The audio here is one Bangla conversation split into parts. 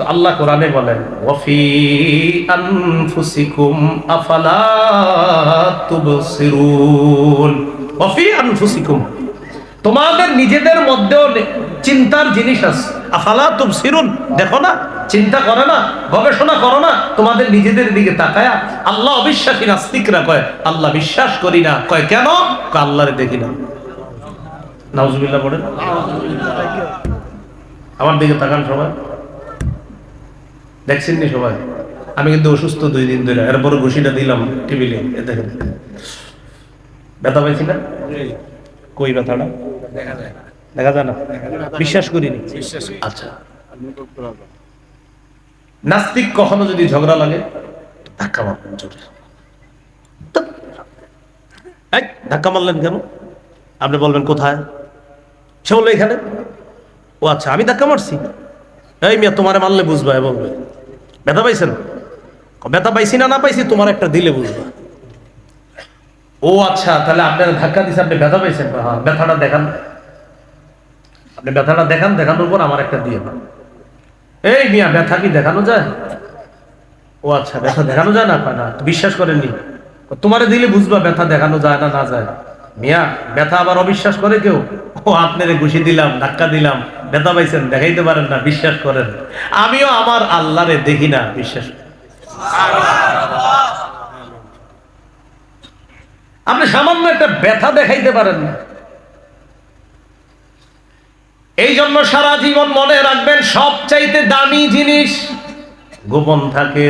তো আল্লাহ কোরআনে বলেন ওয়াফি আনফুসিকুম আফালা তুবসিরুন। ওয়াফি আনফুসিকুম, তোমাদের নিজেদের মধ্যেও চিন্তার জিনিস আছে। আফালা তুবসিরুন, দেখো না, চিন্তা করে না, গবেষণা করো না তোমাদের নিজেদের দিকে তাকায়া। আল্লাহ অবিশ্বাসী নাস্তিকরা কয় আল্লাহ বিশ্বাস করি না, কয় কেন? কয় আল্লাহরে দেখি না। নাউজুবিল্লাহ বলেন। আমার দিকে তাকান সবাই, দেখছেন নি সবাই? আমি কিন্তু অসুস্থ 2 দিন ধরে, এরপরে ঘুষিটা দিলাম টেবিলে, দেখেন ব্যথা পাইছি না? কই ব্যথাটা দেখা যায় না? বিশ্বাস করিনি। আচ্ছা, নাস্তিক কখনো যদি ঝগড়া লাগে ধাক্কা মারবেন জোরে। ধাক্কা মারলেন কেন? আপনি বলবেন কোথায়? সে বলবে এখানে। ও আচ্ছা, আমি ধাক্কা মারছি? এই মিয়া, তোমারে মারলে বুঝবা, বলবে ব্যথা পাইছেন? ব্যথা পাইছি না পাইছি তোমার একটা দিলে বুঝবা। ও আচ্ছা, তাহলে আপনার ধাক্কা দিছে, আপনি ব্যথা পাইছেন? হ্যাঁ, ব্যথাটা দেখান, আপনি ব্যথাটা দেখান, দেখানোর পর আমার একটা দিয়ে। এই মিয়া, ব্যথা কি দেখানো যায়? ও আচ্ছা, ব্যথা দেখানো যায় না? না, বিশ্বাস করেননি? তোমারে দিলে বুঝবা ব্যথা দেখানো যায় না না যায়। মিয়া, ব্যথা আবার অবিশ্বাস করে কেউ? ও আপনারে ঘুষি দিলাম, ধাক্কা দিলাম, ব্যথা পাইছেন, দেখাইতে পারেন না, বিশ্বাস করেন। আমিও আমার আল্লাহরে দেখি না, বিশ্বাস। আপনি সামান্য একটা ব্যথা দেখাইতে পারেন না। এই জন্য সারা জীবন মনে রাখবেন, সবচাইতে দামি জিনিস গোপন থাকে।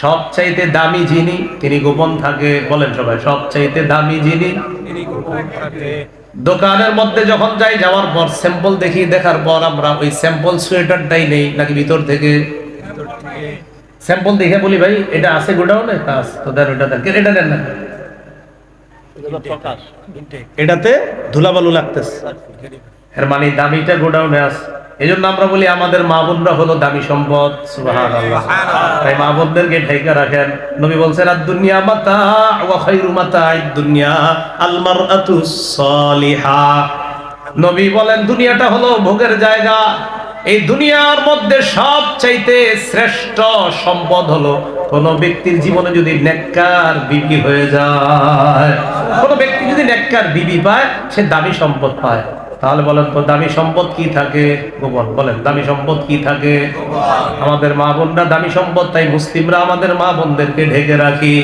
সবচাইতে দামি যিনি, তিনি গোপন থাকে। বলেন সবাই, সবচাইতে দামি যিনি তিনি গোপন থাকে। দোকানের মধ্যে যখন যাই, যাওয়ার পর স্যাম্পল দেখি, দেখার পর আমরা ওই স্যাম্পল সোয়েটারটাই নেই নাকি ভিতর থেকে স্যাম্পল দেখে বলি ভাই এটা আছে গোডাউনে, তো দেন ওটা দেন, এটা দেন না, এটাতে ধুলাবালু লাগতেছে, এর মানে দামিটা গোডাউনে আছে। এই জন্য আমরা বলি আমাদের মা বোনরা হলো দামি সম্পদ। সুবহানাল্লাহ। তাই মা বোনদেরকে ঢেকে রাখেন। নবী বলছেন আদ-দুনিয়া মাতা ওয়া খায়রু মাতা'id দুনিয়া আল মারআতুস সালিহা। নবী বলেন দুনিয়াটা হলো ভোগের জায়গা। এই দুনিয়ার মধ্যে সবচাইতে শ্রেষ্ঠ সম্পদ হলো কোন ব্যক্তির জীবনে যদি নেককার বিবি হয়ে যায়। কোন ব্যক্তি যদি নেককার বিবি পায়, সে দামি সম্পদ পায়। তাহলে বলেন তো দামি সম্পদ কি থাকে? গোপন। বলেন দামি সম্পদ কি থাকে? আমাদের মা বোনরা দামি সম্পদ, তাই মুসলিমরা আমাদের মা বোনদেরকে ঢেকে রাখি।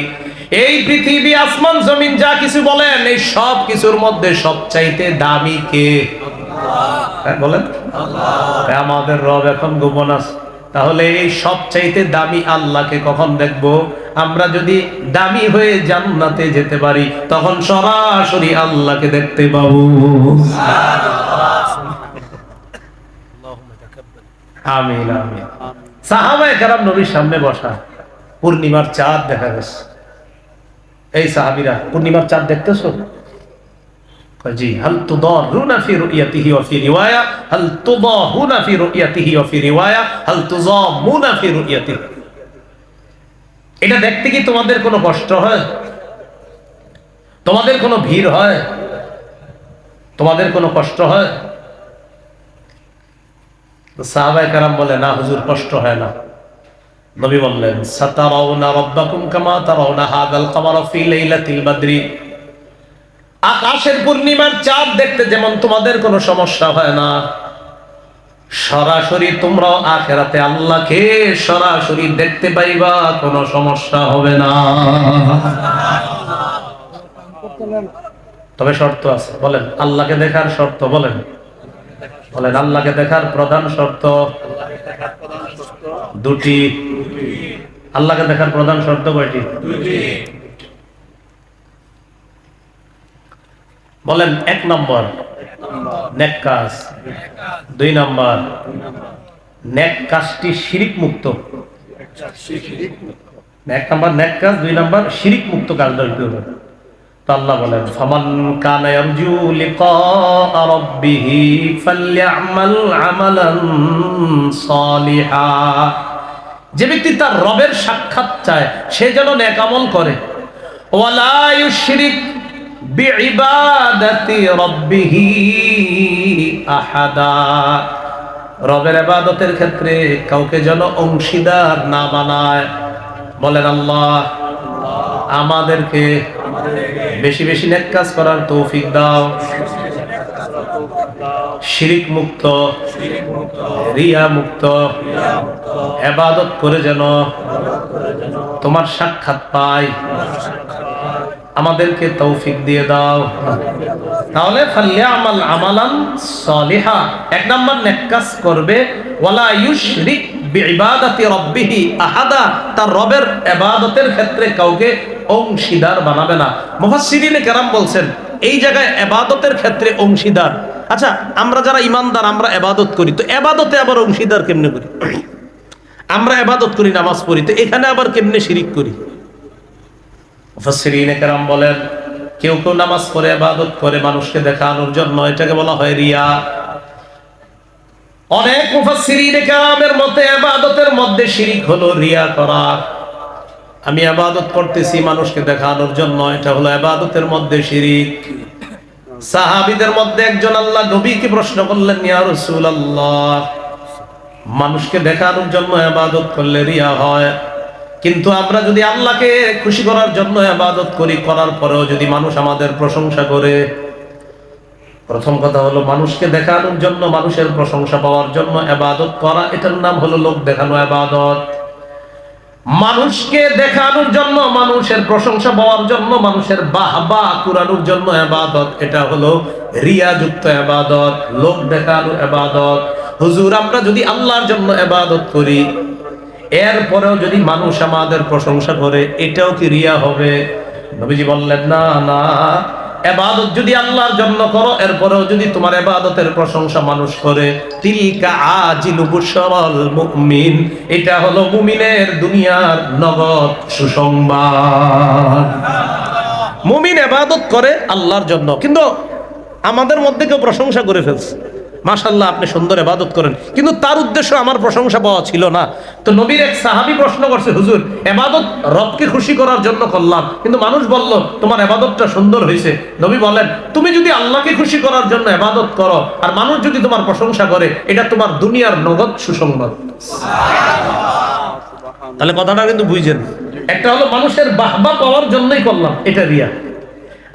এই পৃথিবী, আসমান, জমিন যা কিছু বলেন, এই সব কিছুর মধ্যে সবচাইতে দামি কে? বলেন আল্লাহ। আমাদের রব এখন গোপন আছে। তাহলে এই সবচাইতে দামি আল্লাহকে কখন দেখবো? আমরা যদি দামি হয়ে জান্নাতে যেতে পারি, তখন সরাসরি আল্লাহকে দেখতে পাবো। আমিন আমিন। সাহাবায়ে কেরাম নবীর সামনে বসা, পূর্ণিমার চাঁদ দেখা গেছে। এই সাহাবীরা, পূর্ণিমার চাঁদ দেখতেছো? জি। হাল তুদারুনা ফি রুয়াতিহি ওয়া ফি রিওয়ায়া হাল তুদাহুনা ফি রুয়াতিহি ওয়া ফি রিওয়ায়া হাল তুজামুনা ফি রুয়াতিহি। এটা দেখতে কি তোমাদের কোনো কষ্ট হয়? তোমাদের কোনো ভিড় হয়? তোমাদের কোনো কষ্ট হয়? সাহাবায়ে কেরাম বলে না হুজুর, কষ্ট হয় না। নবী বললেন সাতারাউনা রাব্বাকুম কামা তারাউনা হাযাল কামারা ফি লাইলাতিল বদরি। আকাশের পূর্ণিমার চাঁদ দেখতে যেমন তোমাদের কোনো সমস্যা হয় না, সরাসরি তোমরাও আখিরাতে আল্লাহকে সরাসরি দেখতে পাইবা, কোনো সমস্যা হবে না। তবে শর্ত আছে। বলেন আল্লাহকে দেখার শর্ত। বলেন বলেন আল্লাহকে দেখার প্রধান শর্ত দুটি। আল্লাহকে দেখার প্রধান শর্ত কয়টি? দুটি। বলেন 1 নম্বর নেক কাজ, 2 নম্বর নেক কাজটি শিরিক মুক্ত। 1 নম্বর নেক কাজ, 2 নম্বর শিরিক মুক্ত কাজটা হইতে হবে। তো আল্লাহ বলেন ফামান কানা ইয়ারজু লিকা রাব্বিহি ফালইআমাল আমালান সালিহা। যে ব্যক্তি তার রবের সাক্ষাৎ চায়, সে যেন নেক আমল করে। ওয়ালা ইউশরিক বিইবাদাতি রাব্বিহি আহাদা। রবের ইবাদতের ক্ষেত্রে কাউকে যেন অংশীদার না বানায়। বলেন আল্লাহ আমাদেরকে বেশি বেশি নেক কাজ করার তৌফিক দাও, শিরিক মুক্ত, রিয়া মুক্ত ইবাদত করে যেন তোমার সাক্ষাৎ পাই, আমাদেরকে তৌফিক দিয়ে দাও। তাহলে ফালিয়ামাল আমালান সালিহা, এক নাম্বার নেক কাজ করবে, ওয়ালা ইউশরিক বিইবাদাতি রাব্বিহি আহাদা, তার রবের ইবাদতের ক্ষেত্রে কাউকে অংশীদার বানাবে না। মুফাসসিরিনে কেরাম বলছেন এই জায়গায় ইবাদতের ক্ষেত্রে অংশীদার। আচ্ছা, আমরা যারা ঈমানদার আমরা ইবাদত করি, তো ইবাদতে আবার অংশীদার কেমনে করি? আমরা ইবাদত করি, নামাজ পড়ি, তো এখানে আবার কেমনে শিরিক করি? মুফাসসিরিনে কেরাম বলেন কেউ কেউ নামাজ পড়ে ইবাদত করে মানুষকে দেখানোর জন্য, এটাকে বলা হয় রিয়া। অনেক মুফাসসিরিনে কেরামের মতে ইবাদতের মধ্যে শিরিক হলো রিয়া করা। আমি ইবাদত করতেছি মানুষকে দেখানোর জন্য, এটা হলো ইবাদতের মধ্যে শিরিক। সাহাবীদের মধ্যে একজন আল্লাহ নবীকে প্রশ্ন করলেন, ইয়া রাসূলুল্লাহ, মানুষকে দেখানোর জন্য ইবাদত করলে রিয়া হয়, কিন্তু আমরা যদি আল্লাহকে খুশি করার জন্য ইবাদত করি, করার পরেও যদি মানুষ আমাদের প্রশংসা করে। প্রথম কথা হলো মানুষকে দেখানোর জন্য, মানুষের প্রশংসা পাওয়ার জন্য ইবাদত করা, এটার নাম হলো লোক দেখানো ইবাদত। মানুষকে দেখানোর জন্য, মানুষের প্রশংসা পাওয়ার জন্য, মানুষের বাহবা কুরানোর জন্য ইবাদত, এটা হলো রিয়াযুক্ত ইবাদত, লোক দেখানো ইবাদত। হুজুর আমরা যদি আল্লাহর জন্য ইবাদত করি, এরপরেও যদি মানুষ আমাদের প্রশংসা করে, এটাও কি রিয়া হবে? নবীজি বললেন না না, ইবাদত যদি আল্লাহর জন্য করো, এরপরেও যদি তোমার ইবাদতের প্রশংসা মানুষ করে, তিলকা আজিলু বুশরাল মুমিন, এটা হলো মুমিনের দুনিয়ার নগদ সুসংবাদ। মুমিন ইবাদত করে আল্লাহর জন্য, কিন্তু আমাদের মধ্যে কেউ প্রশংসা করে ফেলছে, মাশাআল্লাহ আপনি সুন্দর ইবাদত করেন, কিন্তু তার উদ্দেশ্য আমার প্রশংসা পাওয়া ছিল না। তো নবীর এক সাহাবী প্রশ্ন করছে, হুজুর ইবাদত রবকে খুশি করার জন্য করলাম, কিন্তু মানুষ বলল তোমার ইবাদতটা সুন্দর হয়েছে। নবী বলেন তুমি যদি আল্লাহকে খুশি করার জন্য ইবাদত করো আর মানুষ যদি তোমার প্রশংসা করে, এটা তোমার দুনিয়ার নগদ সুসংবাদ। তাহলে কথাটা কিন্তু বুঝছেন, একটা হলো মানুষের বাহবা পাওয়ার জন্যই করলাম, এটা রিয়া।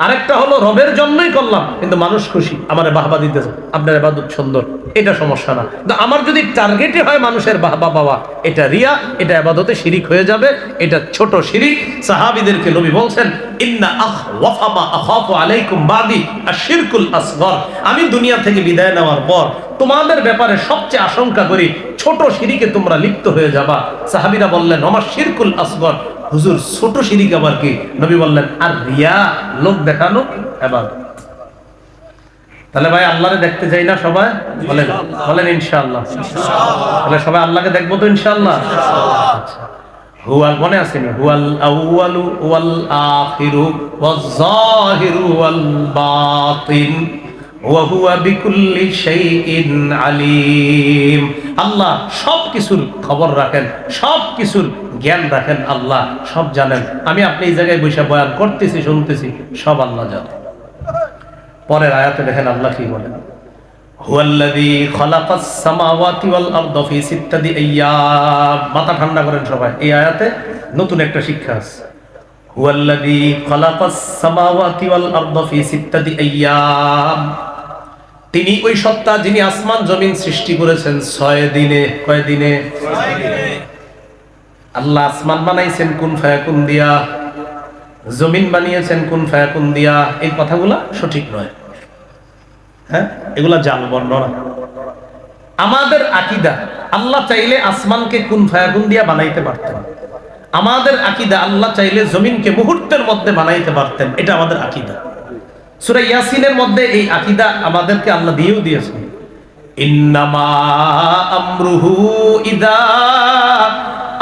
আরেকটা হলো রবের জন্যই করলাম, কিন্তু মানুষ খুশি, আমার বাহবা দিতেছে, আপনার ইবাদত সুন্দর, এটা সমস্যা না। কিন্তু আমার যদি টার্গেটই হয় মানুষের বাহবা পাওয়া, এটা রিয়া, এটা ইবাদতে শিরিক হয়ে যাবে, এটা ছোট শিরিক। সাহাবীদেরকে নবী বলছেন ইন্না আখওয়াফা মা আখাফু আলাইকুম বাদি আশিরকুল আসগর, আমি দুনিয়া থেকে বিদায় নেওয়ার পর তোমাদের ব্যাপারে সবচেয়ে আশঙ্কা করি ছোট শিরিকে তোমরা লিপ্ত হয়ে যাবা। সাহাবীরা বললেন ওমা শিরকুল আসগর, হুজুর ছোট শিরিক আবার কি? নবী বললেন আর রিয়া, লোক দেখানো ইবাদত। তাহলে ভাই আল্লাহরে দেখতে যাই না সবাই? বলেন বলেন ইনশাআল্লাহ। তাহলে সবাই আল্লাহকে দেখবো তো ইনশাআল্লাহ। আচ্ছা, হুয়াল মনে আসেনি, হুয়াল আউয়ালু ওয়াল আখিরু ওয়াজ যাহিরু ওয়াল বাতিন ওয়া হুয়া বিকুল্লি শাইইন আলিম। আল্লাহ সব কিছুর খবর রাখেন, সব কিছুর জ্ঞান রাখেন, আল্লাহ সব জানেন। আমি আপনি এই জায়গায় বসে বয়ান করতেছি, শুনতেছি, সব আল্লাহ জানেন। পরের আয়াতে দেখেন আল্লাহ কি বলেন, হুয়াল্লাযী খালাকাস সামাওয়াতি ওয়াল আরদা ফি সিত্তাতি আইয়াম। মাথা ঠান্ডা করেন সবাই, এই আয়াতে নতুন একটা শিক্ষা আছে। হুয়াল্লাযী খালাকাস সামাওয়াতি ওয়াল আরদা ফি সিত্তাতি আইয়াম, তিনি ওই সত্তা যিনি আসমান জমিন সৃষ্টি করেছেন 6 দিনে। কয় দিনে? 6 দিনে। আল্লাহ আসমান বানাইছেন কুন ফায়াকুন দিয়া, জমিন বানিয়েছেন কুন ফায়াকুন দিয়া। এই কথাগুলা সঠিক নয়, হ্যাঁ, এগুলা জাল বর্ণনা। আমাদের আকীদা আল্লাহ চাইলে আসমানকে কুন ফায়াকুন দিয়া বানাইতে পারতেন। আমাদের আকীদা আল্লাহ চাইলে জমিনকে মুহূর্তের মধ্যে বানাইতে পারতেন, এটা আমাদের আকীদা। সূরা ইয়াসিনের মধ্যে এই আকীদা আমাদেরকে আল্লাহ দিয়েও দিয়েছেন, ইন্নামা আমরুহু ইযা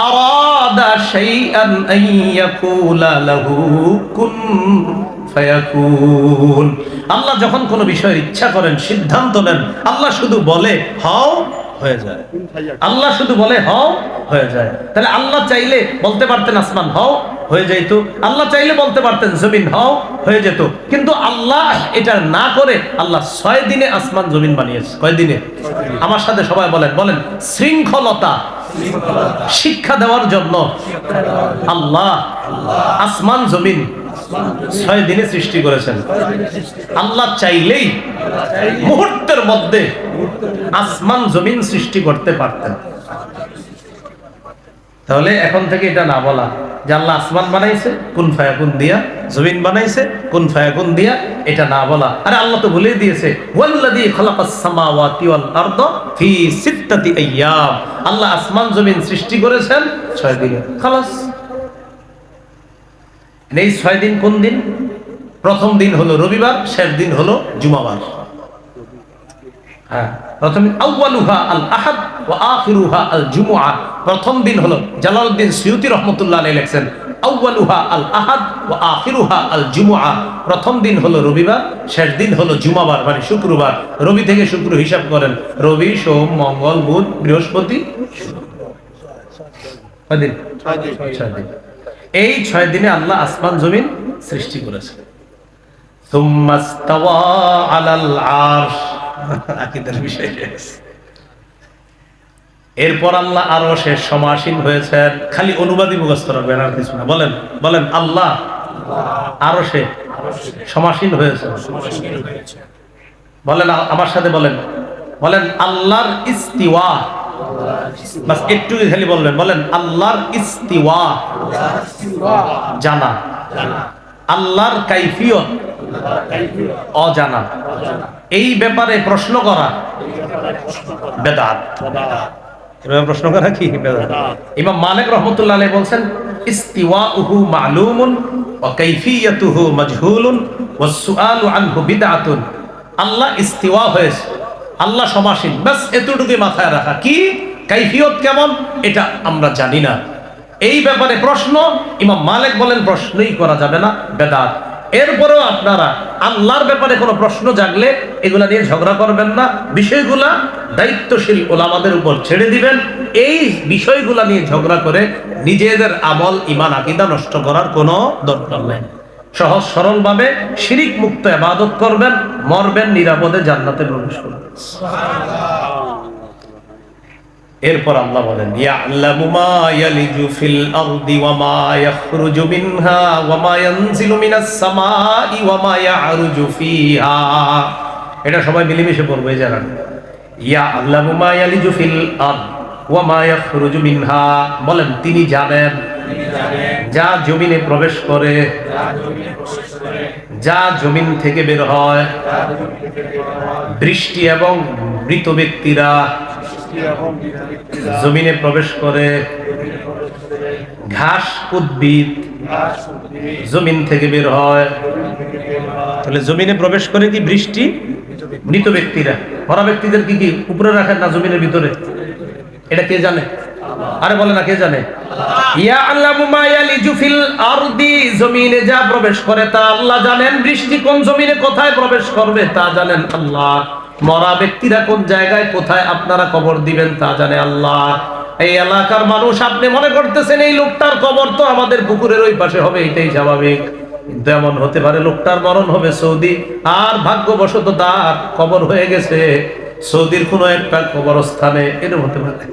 আরাদা শাইআন আন ইয়াকুলা লাহু কুন ফায়াকুন। আল্লাহ যখন কোনো বিষয়ের ইচ্ছা করেন, সিদ্ধান্ত নেন, আল্লাহ শুধু বলে হও, হয়ে যায়। আল্লাহ শুধু বলে হও, হয়ে যায়। তাহলে আল্লাহ চাইলে বলতে পারতেন আসমান হও, হয়ে যাইতো। আল্লাহ চাইলে বলতে পারতেন জমিন হও, হয়ে যেত, কিন্তু আল্লাহ এটা না করে আল্লাহ 6 দিনে আসমান জমিন বানিয়েছে। কয় দিনে? আমার সাথে সবাই বলেন, বলেন শৃঙ্খলতা শিক্ষা দেওয়ার জন্য আল্লাহ আসমান জমিন 6 দিনে সৃষ্টি করেছেন। আল্লাহ চাইলেই মুহূর্তের মধ্যে আসমান জমিন সৃষ্টি করতে পারতেন। তাহলে এখন থেকে এটা না বলা যে আল্লাহ আসমান বানাইছে কুন ফায়াকুন দিয়া, জমিন বানাইছে কুন ফায়াকুন দিয়া, এটা না বলা। আরে আল্লাহ তো বলেই দিয়েছে ওয়াল্লাযী খালাকাস সামাওয়াতি ওয়াল আরদা ফি সিত্তাতি আইয়াম। আল্লাহ আসমান জমিন সৃষ্টি করেছেন 6 দিনে। খালাস। এই 6 দিন কোন দিন? প্রথম দিন হলো রবিবার, শেষ দিন হলো জুমাবার। হ্যাঁ, প্রথম আউয়ালুহা আল আহাদ ওয়া আখিরুহা আল জুমআ। প্রথম দিন হলো, জালালউদ্দিন সুয়ুতী রাহমাতুল্লাহ আলাইহি লিখছেন আউয়ালুহা আল আহাদ ওয়া আখিরুহা আল জুমআ। প্রথম দিন হলো রবিবার, শেষ দিন হলো জুমাবার মানে শুক্রবার। রবি থেকে শুক্র হিসাব করেন, রবি সোম মঙ্গল বুধ বৃহস্পতি, কয় দিন? 6 দিন। এই 6 দিনে আল্লাহ আসমান জমিন সৃষ্টি করেছেন। সুম্মাস্তাওয়া আলাল আরশ, আকীদার বিষয়। এরপর আল্লাহ আরশে সমাসীন হয়েছেন। খালি অনুবাদই মুখস্থ রাখবেন, আর কিছু না। বলেন, বলেন আল্লাহ আরশে সমাসীন হয়েছেন। বলেন আমার সাথে, বলেন, বলেন আল্লাহর ইস্তিওয়া। বাস একটু খালি বলবেন, বলেন আল্লাহর ইস্তিওয়া জানা, আল্লাহর কাইফিয়ত অজানা। এই ব্যাপারে প্রশ্ন করা বেদাত। এভাবে প্রশ্ন করা কি বেদাত? ইমাম মালিক রাহমাতুল্লাহ আলাইহি বলছেন ইস্তিওয়াউহু মা'লুমুন ওয়া কাইফিয়াতুহু মাজহুলুন ওয়াস সুআলু আনহু বিদআতুন। আল্লাহ ইস্তিওয়া হয়েছে, আল্লাহ সমাসীন, বাস এতটুকুই মাথায় রাখা। কি কাইফিয়ত কেমন এটা আমরা জানি না। এই ব্যাপারে প্রশ্ন, ইমাম মালিক বলেন প্রশ্নই করা যাবে না, বেদাত। এরপরেও আপনারা আল্লাহর ব্যাপারে কোনো প্রশ্ন জাগলে এগুলা নিয়ে ঝগড়া করবেন না, বিষয়গুলা দায়িত্বশীল ওলামাদের উপর ছেড়ে দিবেন। এই বিষয়গুলা নিয়ে ঝগড়া করে নিজেদের আমল ঈমান আকীদা নষ্ট করার কোনো দরকার নেই। সহজ সরল ভাবে শিরিক মুক্ত ইবাদত করবেন, মরবেন নিরাপদে, জান্নাতে প্রবেশ করবেন। এরপর আল্লাহ বলেন ইয়ালামু মা ইয়ালিজু ফিল আরদি ওয়া মা ইয়াখরুজু মিনহা ওয়া মা ইয়ানজিলু মিনাস সামাই ওয়া মা ইয়ারুজু ফিহা। এটা সবাই মিলেমিশে পড়বে এই জায়গাটা। ইয়ালামু মা ইয়ালিজু ফিল আরদ ওয়া মা ইয়াখরুজু মিনহা। বলেন তিনি জানেন যা জমিনে প্রবেশ করে, যা জমিন থেকে বের হয়, বৃষ্টি এবং মৃত ব্যক্তিরা জমিনে প্রবেশ করে, ঘাস উদ্ভিদ জমিন থেকে বের হয়। তাহলে জমিনে প্রবেশ করে কি বৃষ্টি, মৃত ব্যক্তিরা। মরা ব্যক্তিদের কি কি উপরে রাখেন না জমিনের ভিতরে? এটা কে জানে? আরে বলে না, কে জানে? ইয়ালামু মা ইয়ালিজু ফিল আরদি, জমিনে যা প্রবেশ করে তা আল্লাহ জানেন। বৃষ্টি কোন জমিনে কোথায় প্রবেশ করবে তা জানেন আল্লাহ। মরা ব্যক্তিরা কোন জায়গায় কোথায় আপনারা কবর দিবেন তা জানে আল্লাহ। এই এলাকার মানুষ আপনি মনে করতেছেন এই লোকটার কবর তো আমাদের পুকুরের ওই পাশে হবে, এটাই স্বাভাবিক। কিন্তু এমন হতে পারে লোকটার মরণ হবে সৌদি, আর ভাগ্যবশত তার কবর হয়ে গেছে সৌদির কোনো একটা কবরস্থানে, এরকম হতে পারে।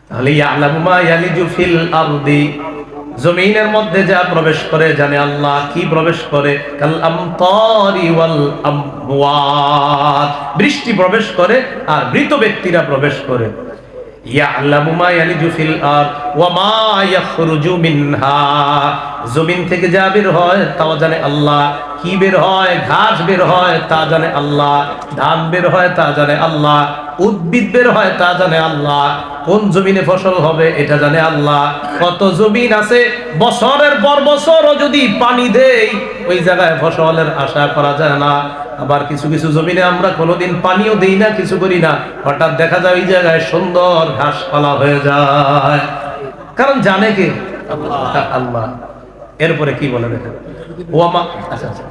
তাহলে ইয়ালামু মা ইয়ালিজু ফিল আরদি, জমিনের মধ্যে যা প্রবেশ করে জানে আল্লাহ। কি প্রবেশ করে? কাল আমতারি ওয়াল আমওয়াত, বৃষ্টি প্রবেশ করে আর মৃত ব্যক্তিরা প্রবেশ করে। ইয়ালামু মা ইয়ালিজু ফিল আরদ ওয়া মা ইয়াখরুজু মিনহা, জমিন থেকে যা বের হয় তাও জানে আল্লাহ। কি বের হয়? ঘাস বের হয় তা জানে আল্লাহ, ধান বের হয় তা জানে আল্লাহ, উদ্ভিদ বের হয় তা জানে আল্লাহ, কোন জমিনে ফসল হবে এটা জানে আল্লাহ। কত জমিন আছে বছরের পর বছরও যদি পানি দেই ওই জায়গায় ফসলের আশা করা যায় না। আবার কিছু কিছু জমিনে আমরা কোনোদিন পানিও দেই না, কিছু করি না, হঠাৎ দেখা যায় ওই জায়গায় সুন্দর ঘাসপালা হয়ে যায়। কারণ জানে কে? আল্লাহ। এরপরে কি বলে দেখেন, ওয়ামা আচ্ছা আচ্ছা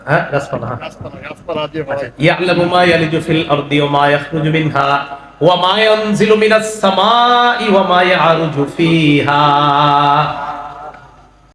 হ্যাঁ গাছপালা, হ্যাঁ। গাছপালা দিয়ে বানাই। ইয়ালামু মা ইয়ালিজু ফিল আরদি ওয়া মা ইয়াখরুজু মিনহা ওয়া মা ইয়ানজিলু মিনাস সামাই ওয়া মা ইয়ারুজু ফিহা